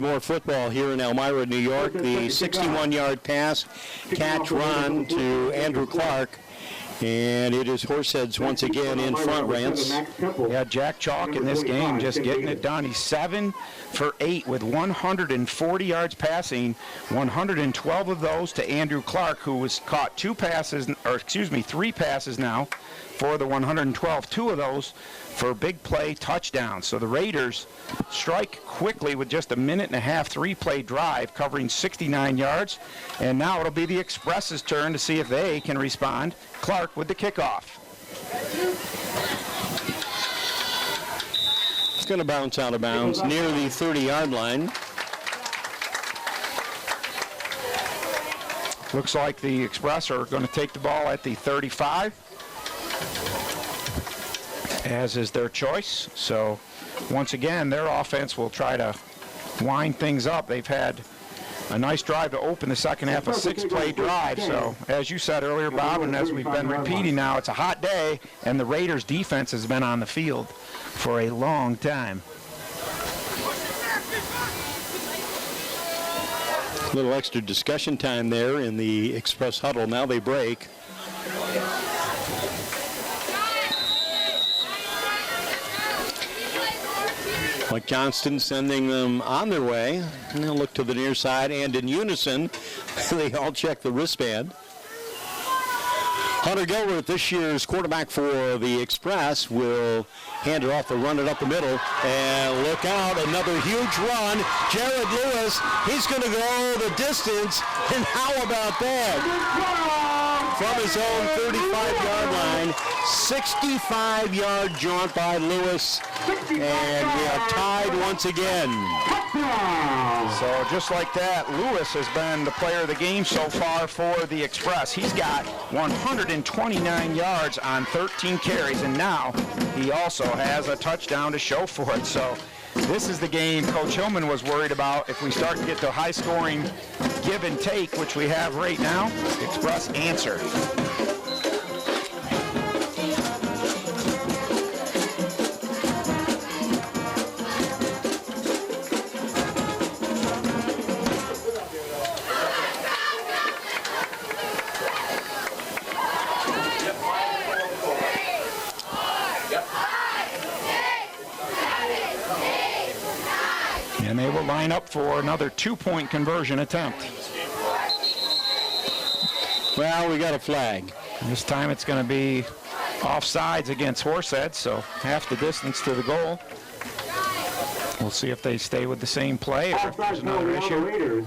More football here in Elmira, New York. The 61-yard pass, catch, run to Andrew Clark. And it is Horseheads once again in front, Rance. Yeah, Jack Chalk in this game just getting it done. He's 7 for 8 with 140 yards passing, 112 of those to Andrew Clark, who was caught 3 passes now for the 112, 2 of those for big play touchdowns. So the Raiders strike quickly with just a 1.5-minute 3-play drive covering 69 yards. And now it'll be the Express's turn to see if they can respond. Clark with the kickoff. It's going to bounce out of bounds near the 30-yard line. Looks like the Express are going to take the ball at the 35. As is their choice. So once again, their offense will try to wind things up. They've had a nice drive to open the second half, a 6-play drive. So as you said earlier, Bob, and as we've been repeating now, it's a hot day, and the Raiders defense has been on the field for a long time. A little extra discussion time there in the Express huddle. Now they break. Mike Johnston sending them on their way. And they'll look to the near side, and in unison, they all check the wristband. Hunter Gilbert, this year's quarterback for the Express, will hand it off to run it up the middle. And look out, another huge run. Jared Lewis, he's going to go the distance. And how about that? From his own 35-yard line, 65-yard jaunt by Lewis. And we are tied once again. So just like that, Lewis has been the player of the game so far for the Express. He's got 129 yards on 13 carries, and now he also has a touchdown to show for it. So this is the game Coach Hillman was worried about. If we start to get to high-scoring give and take, which we have right now, the Express answer. And they will line up for another 2-point conversion attempt. Well, we got a flag. This time it's going to be offsides against Horseheads, so half the distance to the goal. We'll see if they stay with the same play or if there's another issue.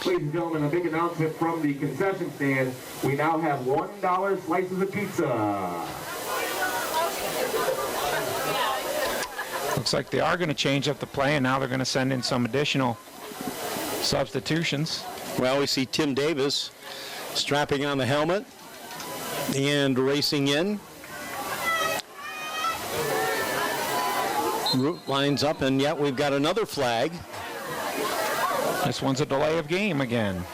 Ladies and gentlemen, a big announcement from the concession stand. We now have $1 slices of pizza. Looks like they are going to change up the play, and now they're going to send in some additional substitutions. Well, we see Tim Davis strapping on the helmet and racing in. Root lines up, and yet we've got another flag. This one's a delay of game again.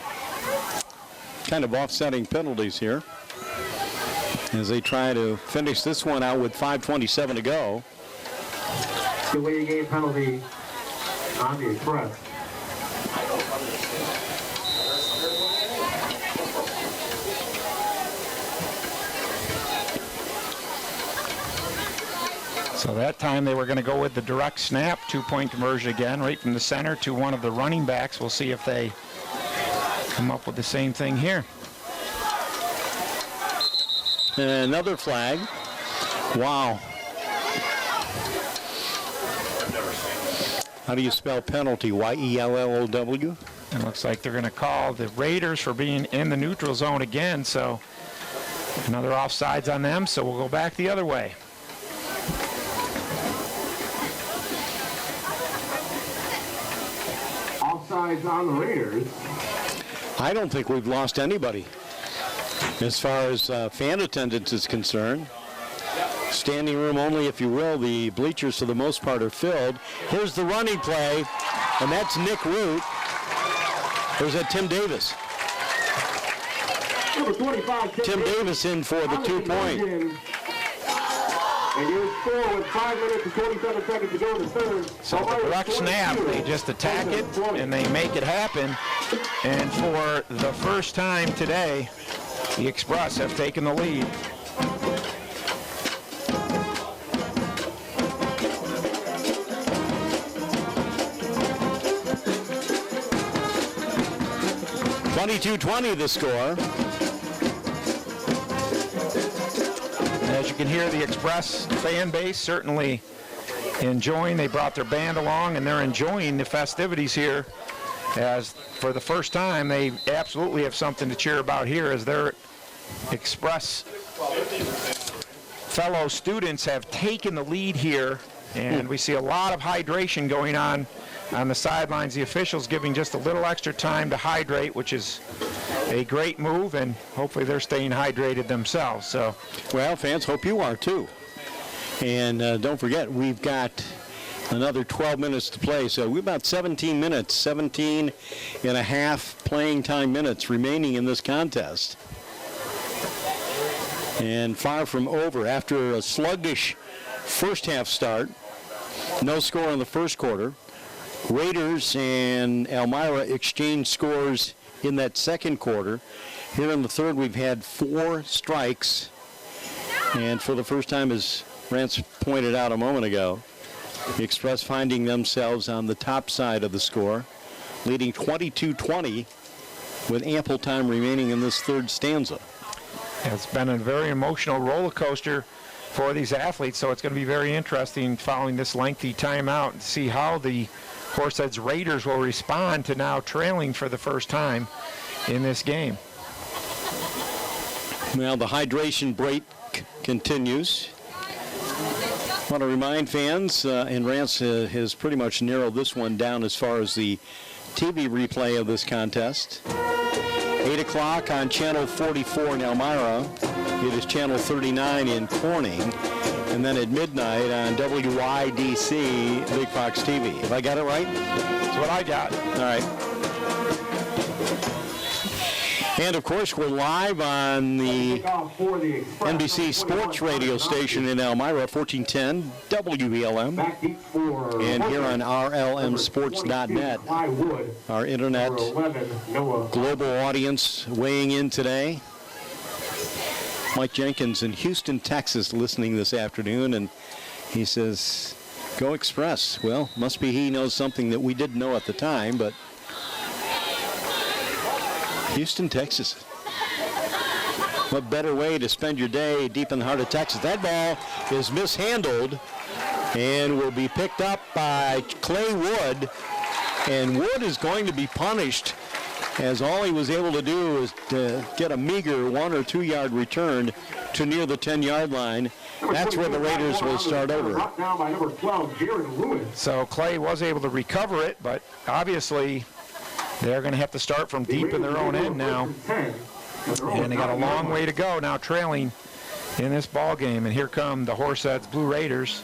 Kind of offsetting penalties here as they try to finish this one out with 5:27 to go. Delay of game penalty on the Express. So that time they were going to go with the direct snap, 2-point conversion again, right from the center to one of the running backs. We'll see if they come up with the same thing here. And another flag. Wow. How do you spell penalty? Y-E-L-L-O-W? It looks like they're going to call the Raiders for being in the neutral zone again. So another offsides on them. So we'll go back the other way. Offsides on the Raiders. I don't think we've lost anybody as far as fan attendance is concerned. Standing room only, if you will. The bleachers, for the most part, are filled. Here's the running play, and that's Nick Root. There's that Tim Davis. Number 25, Tim Davis in for the 2 point. And here's score with 5 minutes and 27 seconds to go in the third. So the direct snap, they just attack it and they make it happen. And for the first time today, the Express have taken the lead. (22-20) the score. As you can hear, the Express fan base certainly enjoying. They brought their band along, and they're enjoying the festivities here. As for the first time, they absolutely have something to cheer about here, as their Express fellow students have taken the lead here, and we see a lot of hydration going on the sidelines. The officials giving just a little extra time to hydrate, which is a great move, and hopefully they're staying hydrated themselves. So, well, fans, hope you are too. And don't forget, we've got another 12 minutes to play, so we've about 17 minutes, 17 and a half playing time minutes remaining in this contest. And far from over after a sluggish first half start. No score in the first quarter. Raiders and Elmira exchanged scores in that second quarter. Here in the third, we've had 4 strikes. And for the first time, as Rance pointed out a moment ago, the Express finding themselves on the top side of the score, leading 22-20 with ample time remaining in this third stanza. It's been a very emotional roller coaster for these athletes, so it's going to be very interesting following this lengthy timeout to see how the Horseheads Raiders will respond to now trailing for the first time in this game. Well, the hydration break continues. I want to remind fans, and Rance has pretty much narrowed this one down as far as the TV replay of this contest. 8 o'clock on Channel 44 in Elmira. It is Channel 39 in Corning. And then at midnight on WYDC, Big Fox TV. Have I got it right? That's what I got. All right. And, of course, we're live on the NBC Sports radio station in Elmira, 1410 WBLM. And here on RLMSports.net, our internet global audience weighing in today. Mike Jenkins in Houston, Texas, listening this afternoon, and he says, "Go Express." Well, must be he knows something that we didn't know at the time, but Houston, Texas. What better way to spend your day deep in the heart of Texas? That ball is mishandled and will be picked up by Clay Wood, and Wood is going to be punished, as all he was able to do is to get a meager 1 or 2 yard return to near the 10-yard line. That's where the Raiders will start over. So Clay was able to recover it, but obviously they're going to have to start from deep in their own end now. And they got a long way to go now, trailing in this ball game. And here come the Horseheads Blue Raiders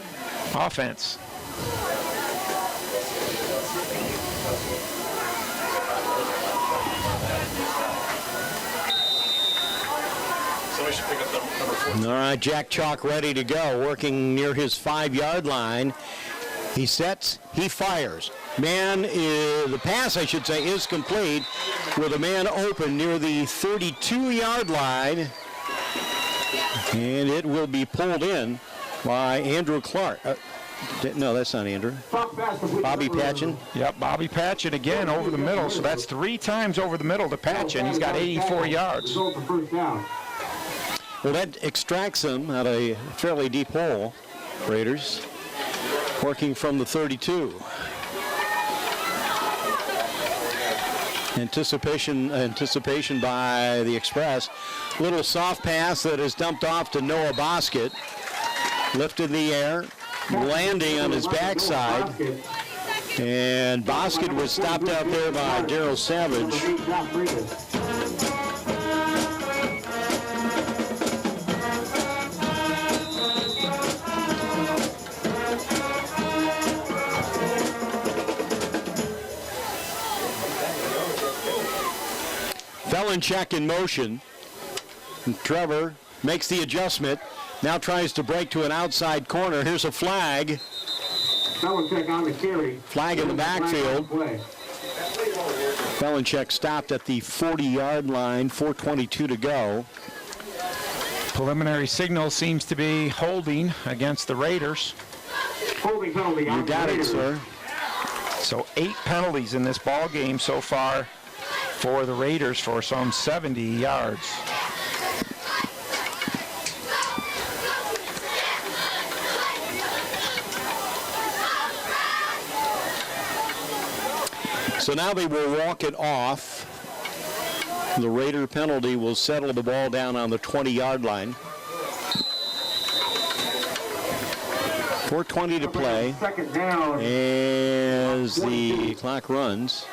offense. All right, Jack Chalk ready to go, working near his 5-yard line. He sets, he fires. The pass, I should say, is complete with a man open near the 32-yard line. And it will be pulled in by Andrew Clark. No, that's not Andrew. Bobby Patchen. Yep, Bobby Patchen again over the middle. So that's 3 times over the middle to Patchen. He's got 84 yards. Well, that extracts him out of a fairly deep hole, Raiders, working from the 32. Anticipation by the Express. Little soft pass that is dumped off to Noah Bosket. Lifted in the air, landing on his backside. And Bosket was stopped out there by Darryl Savage. Check in motion. Trevor makes the adjustment. Now tries to break to an outside corner. Here's a flag. Belichick on the carry. Flag in the backfield. Belichick stopped at the 40-yard line, 4:22 to go. Preliminary signal seems to be holding against the Raiders. Holding penalty. You got it, sir. So 8 penalties in this ball game so far for the Raiders for some 70 yards. So now they will walk it off. The Raider penalty will settle the ball down on the 20-yard line. 4:20 to play as the clock runs.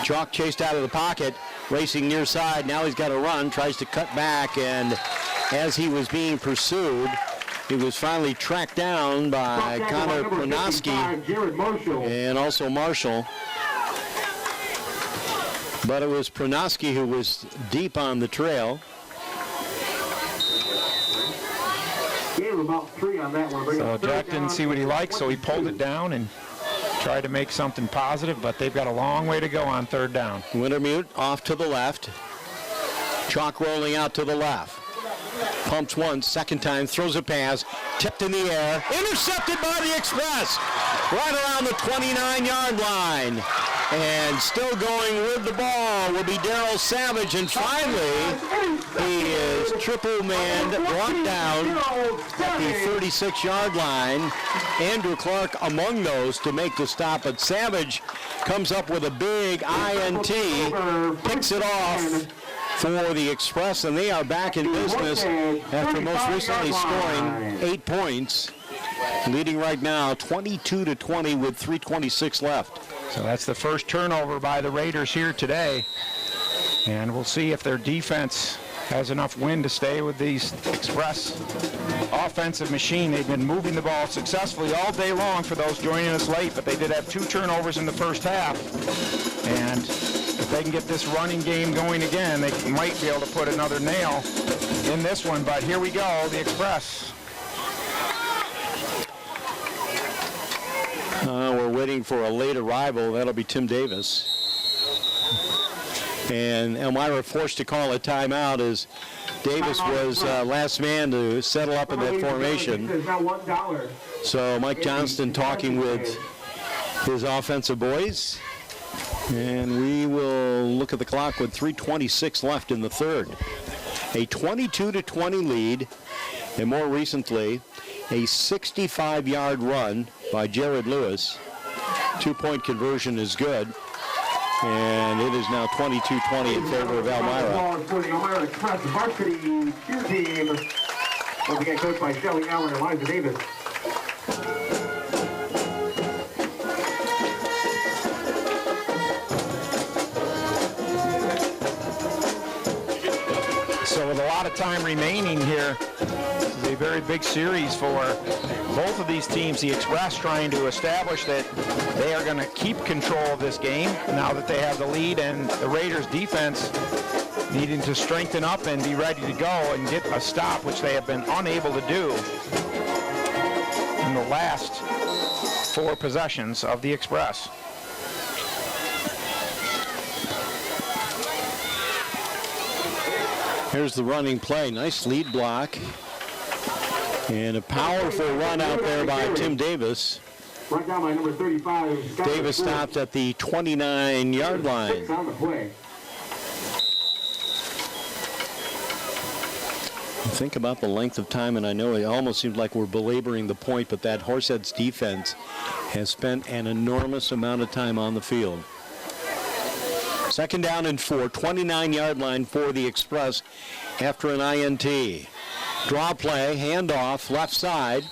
Chalk chased out of the pocket, racing near side. Now he's got to run, tries to cut back, and as he was being pursued, he was finally tracked down by Connor Pronoski and also Marshall. But it was Pronoski who was deep on the trail. So Jack didn't see what he liked, so he pulled it down and tried to make something positive, but they've got a long way to go on 3rd down. Wintermute off to the left. Chalk rolling out to the left. Pumps once, second time, throws a pass, tipped in the air, intercepted by the Express, right around the 29-yard line. And still going with the ball will be Darrell Savage, and finally he is triple manned, brought down at the 36-yard line. Andrew Clark among those to make the stop, but Savage comes up with a big INT, picks it off for the Express, and they are back in business after most recently scoring 8 points, leading right now 22-20 with 3:26 left. So that's the first turnover by the Raiders here today. And we'll see if their defense has enough wind to stay with these Express offensive machine. They've been moving the ball successfully all day long for those joining us late, but they did have 2 turnovers in the first half. And if they can get this running game going again, they might be able to put another nail in this one. But here we go, the Express. We're waiting for a late arrival. That'll be Tim Davis. And Elmira forced to call a timeout as Davis was last man to settle up in that formation. So Mike Johnston talking with his offensive boys. And we will look at the clock with 3:26 left in the 3rd. A 22-20 lead, and more recently, a 65-yard run by Jared Lewis. 2-point conversion is good. And it is now 22-20 in favor of Elmira. For the Elmira Express varsity cheer team. Once again coached by Shelly Allen and Elijah Davis. So with a lot of time remaining here, this is a very big series for both of these teams. The Express trying to establish that they are going to keep control of this game now that they have the lead, and the Raiders defense needing to strengthen up and be ready to go and get a stop, which they have been unable to do in the last 4 possessions of the Express. Here's the running play. Nice lead block. And a powerful run out there by Tim Davis. Right down by number 35. Davis stopped at the 29-yard line. Think about the length of time, and I know it almost seems like we're belaboring the point, but that Horseheads defense has spent an enormous amount of time on the field. 2nd down and 4, 29-yard line for the Express after an INT. Draw play, handoff, left side.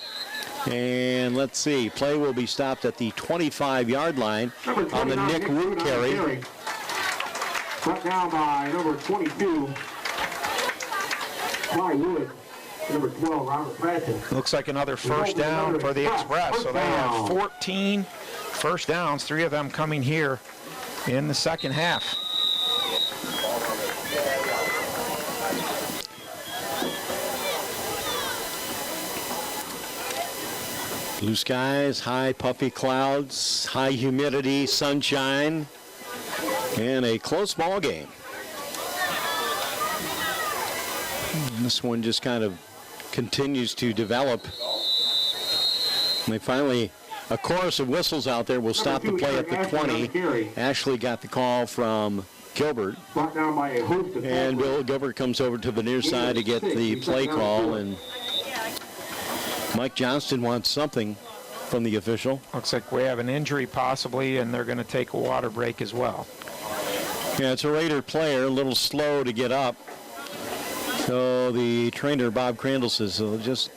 And let's see, play will be stopped at the 25-yard line on the Nick Root carry. Brought down by number 22, Clyde Wood. Number 12, Robert Patton. Looks like another first down for the Express. So they have 14 first downs, 3 of them coming here in the second half. Blue skies, high puffy clouds, high humidity, sunshine, and a close ball game. And this one just kind of continues to develop. And they finally, a chorus of whistles out there will stop the play at the 20. Ashley got the call from Gilbert. And Bill Gilbert comes over to the near side to get the play call, and Mike Johnston wants something from the official. Looks like we have an injury possibly, and they're going to take a water break as well. Yeah, it's a Raider player, a little slow to get up. So the trainer, Bob Crandall, says, so just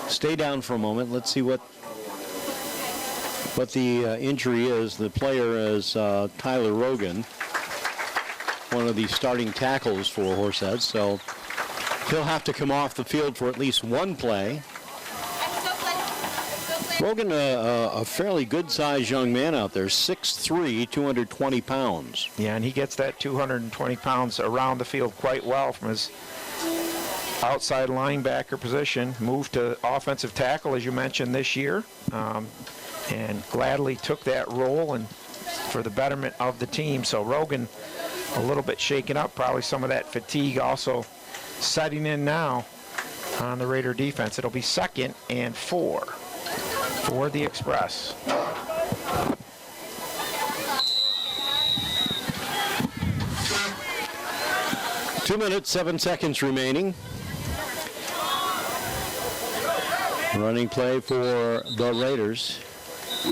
stay down for a moment. Let's see what the injury is. The player is Tyler Rogan, one of the starting tackles for Horseheads. So he'll have to come off the field for at least one play. Rogan, a fairly good-sized young man out there, 6'3", 220 pounds. Yeah, and he gets that 220 pounds around the field quite well from his outside linebacker position. Moved to offensive tackle, as you mentioned, this year, and gladly took that role and for the betterment of the team. So Rogan, a little bit shaken up, probably some of that fatigue also setting in now on the Raider defense. It'll be 2nd and 4. For the Express. 2 minutes, 7 seconds remaining. Running play for the Raiders.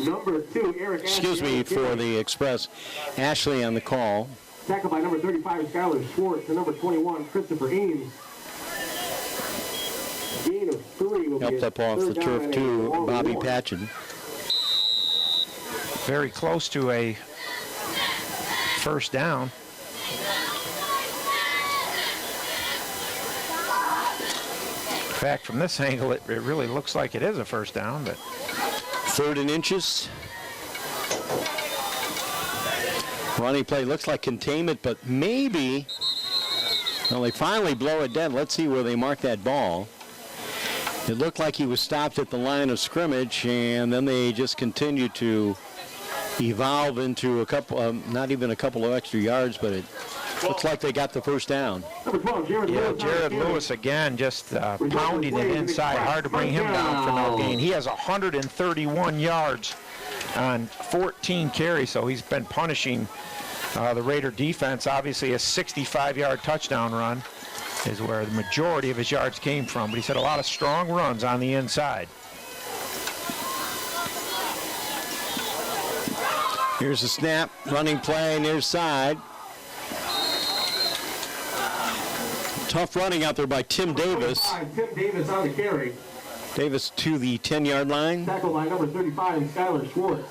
Number 2, Eric. Excuse me, for the Express. Ashley on the call. Tackled by number 35, Skylar Schwartz, and number 21, Christopher Eames. Gain of 3 will Helped up off the turf to Bobby Patchen. Very close to a first down. In fact, from this angle, it really looks like it is a first down, but 3rd and inches. Running play looks like containment, but maybe, well, they finally blow it dead. Let's see where they mark that ball. It looked like he was stopped at the line of scrimmage, and then they just continued to evolve into a couple, not even a couple of extra yards, but it looks like they got the first down. Yeah, Jared Lewis again just pounding it inside. Hard to bring him down for no gain. He has 131 yards on 14 carries, so he's been punishing the Raider defense. Obviously a 65-yard touchdown run is where the majority of his yards came from, but he's had a lot of strong runs on the inside. Here's a snap, running play near side. Tough running out there by Tim Davis. Tim Davis on the carry. Davis to the 10-yard line. Tackled by number 35, Skylar Schwartz.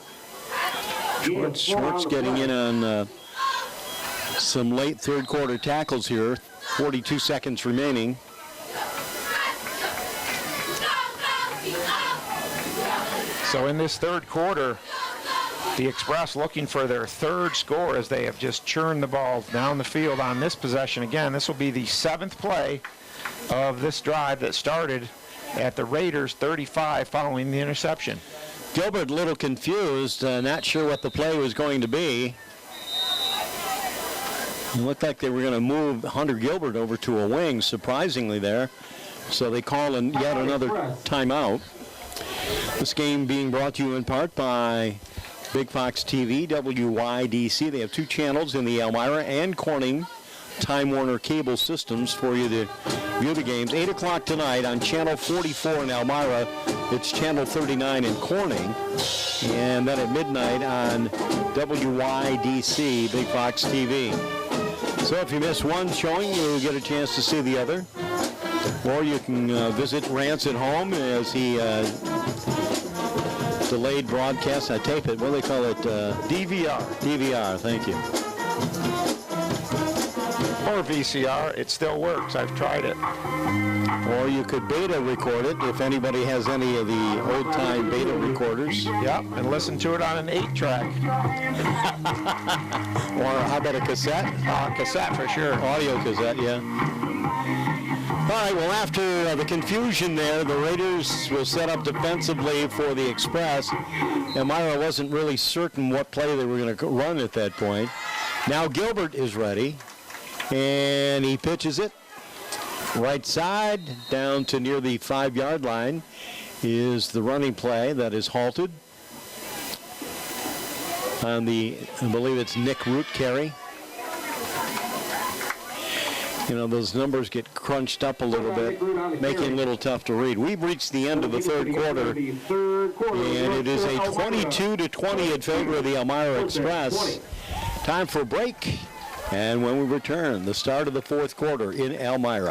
Schwartz getting in on some late third quarter tackles here. 42 seconds remaining. So in this third quarter, the Express looking for their 3rd score as they have just churned the ball down the field on this possession. Again, this will be the 7th play of this drive that started at the Raiders 35 following the interception. Gilbert a little confused, not sure what the play was going to be. It looked like they were going to move Hunter Gilbert over to a wing, surprisingly there. So they call in yet another timeout. This game being brought to you in part by Big Fox TV, WYDC. They have 2 channels in the Elmira and Corning Time Warner cable systems for you to view the games. 8 o'clock tonight on Channel 44 in Elmira. It's Channel 39 in Corning. And then at midnight on WYDC, Big Fox TV. So if you miss one showing, you'll get a chance to see the other. Or you can visit Rance at home as he delayed broadcast. I tape it. What do they call it? DVR. DVR. Thank you. Or VCR. It still works. I've tried it. Or you could beta record it if anybody has any of the old-time beta recorders. Yep, and listen to it on an 8-track. Or how about a cassette? Cassette for sure. Audio cassette, yeah. All right, well, after the confusion there, the Raiders will set up defensively for the Express. Elmira wasn't really certain what play they were going to run at that point. Now Gilbert is ready, and he pitches it. Right side, down to near the 5-yard line is the running play that is halted on the, I believe it's Nick Root carry. You know, those numbers get crunched up a little bit, making it a little tough to read. We've reached the end of the third quarter, and it is a 22-20 in favor of the Elmira Express. Time for a break, and when we return, the start of the fourth quarter in Elmira.